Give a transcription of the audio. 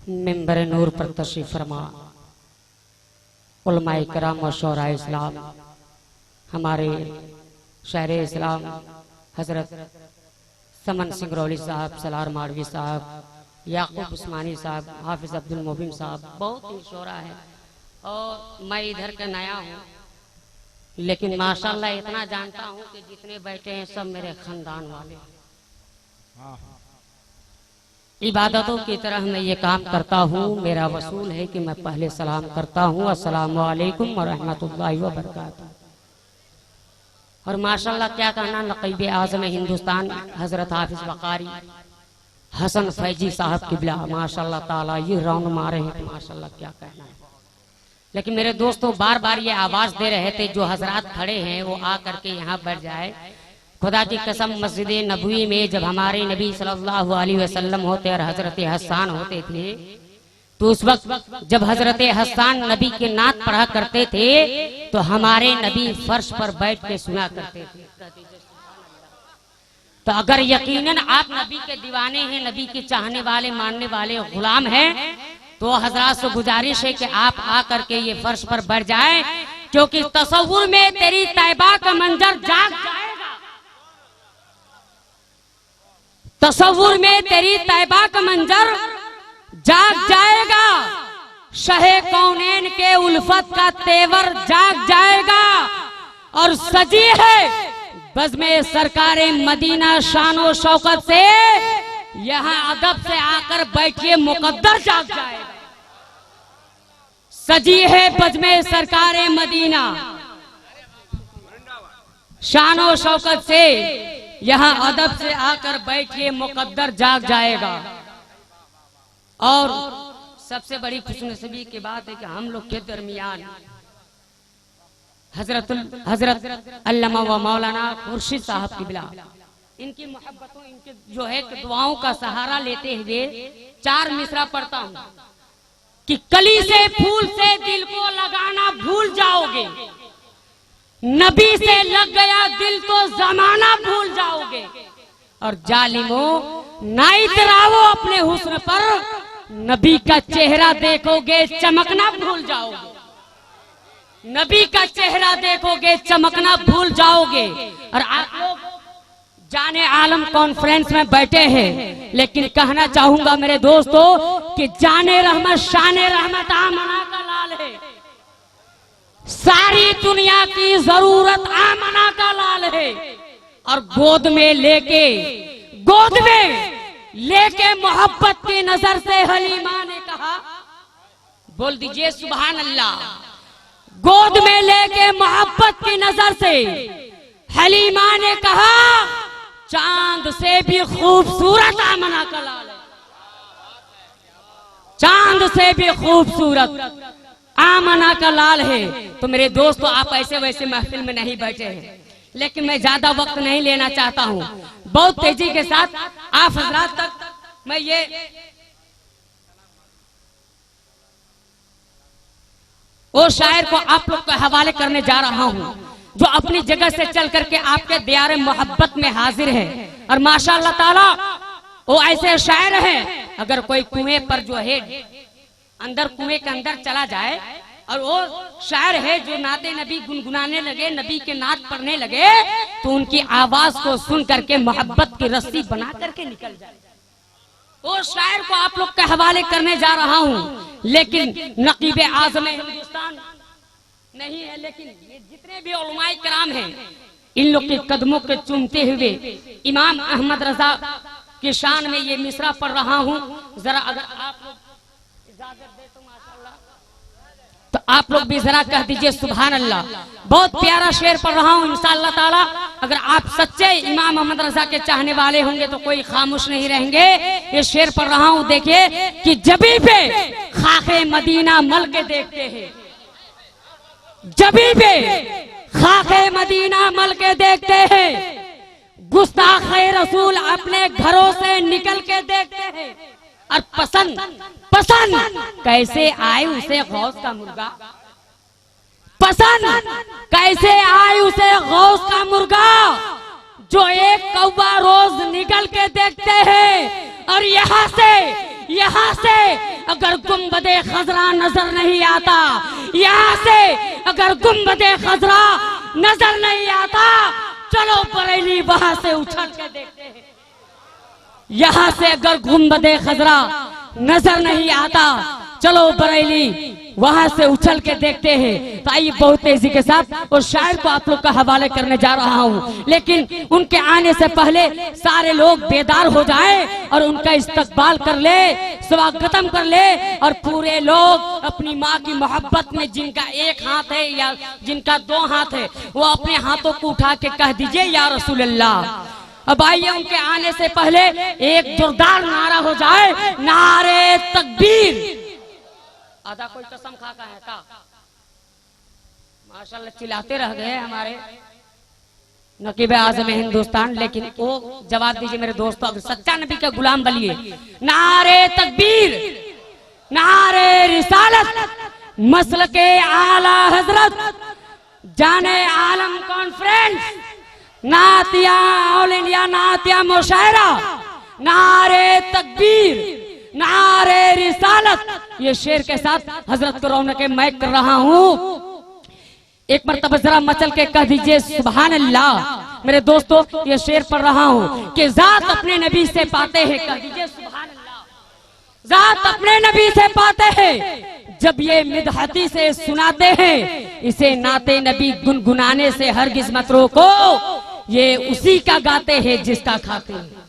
मिंबर नूर पर तशरीफ फरमा उलमाए कराम और शोरा इस्लाम, हमारे शायर इस्लाम हजरत समन सिंह रौली साहब, सलार माड़वी साहब, याकूब उस्मानी साहब, हाफिज अब्दुल मोबिन साहब, बहुत ही शोरा है। और मैं इधर का नया हूँ, लेकिन माशाल्लाह इतना जानता हूँ कि जितने बैठे हैं सब मेरे खानदान वाले। इबादतों की तरह मैं ये काम करता हूँ। मेरा वसूल है कि मैं पहले सलाम करता हूँ, अस्सलामु अलैकुम व रहमतुल्लाहि व बरकातहू। और माशाल्लाह क्या कहना, नक़ीब आज़म हिंदुस्तान हजरत हाफिज वक़ारी हसन फैजी साहब किबला माशाल्लाह ताला ये राउंड मारे हैं, तो माशाल्लाह क्या कहना है। लेकिन मेरे दोस्तों बार बार ये आवाज दे रहे थे जो हजरात खड़े हैं वो आ करके यहाँ बैठ जाए। खुदा की कसम मस्जिद नबवी में जब हमारे नबी सल्लल्लाहु अलैहि वसल्लम होते और हजरत हसन होते थे, तो उस वक्त जब हजरत हसन नबी के नात पढ़ा करते थे तो हमारे नबी फर्श पर बैठ के सुना करते थे। तो अगर यकीनन आप नबी के दीवाने हैं, नबी के चाहने वाले, मानने वाले गुलाम हैं, तो हजरात से गुजारिश है कि आप आकर के ये फर्श पर बैठ जाएं, क्योंकि तसव्वुर में तेरी तैबा का मंजर जाग जाएगा। तसव्वुर में तेरी तैबा का मंजर जाग जाएगा। शहे कौनैन के उल्फत का तेवर जाग जाएगा। और सजी है बज़्मे सरकारे मदीना शानो शौकत से, यहाँ अदब से आकर बैठिए मुकद्दर जाग जाएगा। सजी है बज़्मे सरकारे मदीना शानो शौकत से, यहाँ अदब से आकर बैठिए मुकद्दर जाग जाएगा। और सबसे बड़ी खुशनसीबी की बात है कि हम लोग के दरमियान हजरत अल्लामा व मौलाना खुर्शीद साहब किबला, इनकी मोहब्बतों, इनके जो है दुआओं का सहारा लेते हुए 4 मिसरा पढ़ता हूँ कि कली से फूल से दिल को लगाना भूल जाओगे, नबी से लग गया दिल तो जमाना भूल जाओगे। और जालिमों ना इतराओ अपने हुस्न पर, नबी का चेहरा देखोगे चमकना भूल जाओगे। नबी का चेहरा देखोगे चमकना भूल जाओगे। और आप लोग जाने आलम कॉन्फ्रेंस में बैठे हैं, लेकिन कहना चाहूंगा मेरे दोस्तों कि जाने रहमत शाने रहमत आमना का लाल है। सारी दुनिया की जरूरत आमना का लाल है। और गोद में लेके मोहब्बत की नजर से हलीमा ने कहा, बोल दीजिए सुभान अल्लाह, गोद में लेके मोहब्बत की नजर से हलीमा ने कहा, चांद से भी खूबसूरत आमना का लाल है। चांद से भी खूबसूरत आमना का लाल है। तो मेरे दोस्तों आप ऐसे वैसे महफिल में नहीं बैठे हैं, लेकिन मैं ज्यादा वक्त नहीं लेना चाहता हूँ। बहुत तेजी के साथ आप हजरात तक मैं ये वो शायर को आप लोग के हवाले करने जा रहा हूँ जो अपनी जगह से चल करके आपके दियारे मोहब्बत में हाजिर है। और माशाअल्लाह ताला वो ऐसे शायर हैं, अगर कोई कुएं पर जो है अंदर कुएं के अंदर चला जाए और वो शायर है जो नाते नबी गुनगुनाने लगे, नबी के नात पढ़ने लगे, तो उनकी आवाज को सुन करके मोहब्बत की रस्सी बना करके निकल जाए। वो शायर को आप लोग के हवाले करने जा रहा हूँ, लेकिन नक़ीब आज़म हिंदुस्तान नहीं है, लेकिन ये जितने भी उलमाए किराम हैं इन लोग के कदमों के चूमते हुए इमाम अहमद रजा की शान में ये मिसरा पढ़ रहा हूँ। जरा अगर आप लोग इजाजत दे तो माशाअल्लाह, तो आप लोग भी जरा कह दीजिए सुभान अल्लाह। बहुत प्यारा शेर पढ़ रहा हूँ इंशाअल्लाह ताला। अगर आप सच्चे इमाम अहमद रजा के चाहने वाले होंगे तो कोई खामोश नहीं रहेंगे। ये शेर पढ़ रहा हूँ, देखिए कि जबी पे खाके मदीना मल के देखते हैं, जबी पे खाके मदीना मल के देखते हैं, गुस्ताखे रसूल अपने घरों से निकल के देखते हैं। और पसंद कैसे आए उसे गौस का मुर्गा, पसंद कैसे आए उसे गौस का मुर्गा, जो एक कौवा रोज निकल के देखते हैं। और यहाँ से अगर गुंबदे खजरा नजर नहीं आता, यहाँ से अगर गुंबदे खजरा नजर नहीं आता, चलो बरेली वहां से उछल के देखते हैं। यहाँ से अगर गुंबदे खजरा नजर नहीं आता, चलो बरेली वहां से उछल के देखते हैं। तो आइए बहुत तेजी के साथ उस शायर को आप लोग का हवाले करने जा रहा हूं, लेकिन उनके आने से पहले सारे लोग बेदार हो जाएं और उनका इस्तकबाल कर ले, स्वागतम कर ले, और पूरे लोग अपनी माँ की मोहब्बत में जिनका एक हाथ है या जिनका दो हाथ है, वो अपने हाथों को उठा के कह दीजिए या रसूल अल्लाह। अब आइए उनके आने से पहले एक जोरदार नारा हो जाए, नारे तकबीर। आधा कोई कसम खा का है का? माशाल्लाह चिल्लाते रह गए हमारे नकीब आज़म हिंदुस्तान। लेकिन वो जवाब दीजिए मेरे दोस्तों, अगर सच्चा नबी का गुलाम बनिए, नारे तकबीर, नारे रिसालत, मसलके आला हजरत, जाने आलम कॉन्फ्रेंस, नातिया ऑल इंडिया नातिया मुशायरा, नारे तकबीर, नारे रिसालत। ये शेर के साथ हजरत को रौनक मैं कर रहा हूँ। एक मरतबा जरा मचल के कह दीजिए सुभान अल्लाह। मेरे दोस्तों ये शेर पढ़ रहा हूँ कि जात अपने नबी से पाते हैं, कह दीजिए सुभान अल्लाह। जात अपने नबी से पाते हैं, जब ये मिदहती से सुनाते हैं, इसे नाते नबी गुनगुनाने से हरगिज मत रोको, ये उसी का गाते हैं जिसका खाते हैं।